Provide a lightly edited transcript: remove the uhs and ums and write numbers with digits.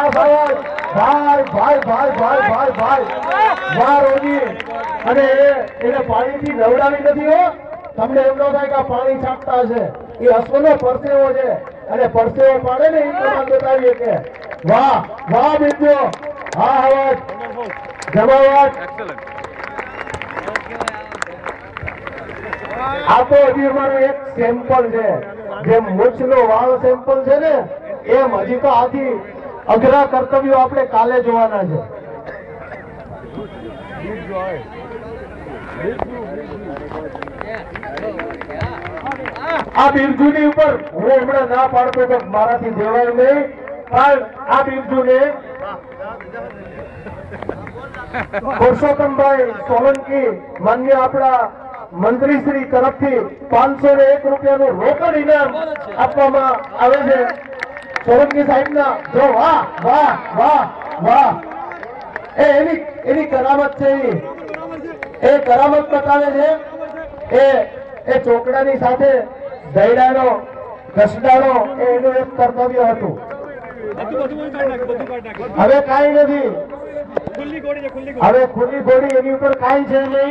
ભાઈ ભાઈ ભાઈ ભાઈ ભાઈ ભાઈ વાહ રોજી અને એને પાણીથી નવડાવી નથી હો તમને એમ ન થાય કે આ પાણી છાપતા હશે એ અશ્વનો પરસેવો છે અને પરસેવો પાડે ને એ પ્રમાણ બતાવીએ કે વાહ વાહ મિત્રો હા અવાજ જમાવટ આ તો હજી અમારું એક સેમ્પલ છે જેમ મૂછનો વાળ સેમ્પલ છે ને એમ હજી તો આથી અઘરા કર્તવ્યો આપણે કાલે જોવાના છે આ બિરજુની ઉપર હું હમણાં ના પાડતો તો મારાથી દેવાય નહીં પણ આ બિરજુને પુરુષોત્તમભાઈ સોલંકી માન્ય આપણા મંત્રીશ્રી તરફથી 501 રૂપિયાનું રોકડ ઇનામ આપવામાં આવે છે સોલંકી સાહેબના જો વાહ વાહ વાહ વાહ એની કરામત છે એ કરામત બતાવે છે એ ચોકડાની સાથે દૈડાનો ઘસડાનો એનું એક કર્તવ્ય હતું હવે કાંઈ નથી હવે ખુલ્લી ઘોડી એની ઉપર કાંઈ છે નહીં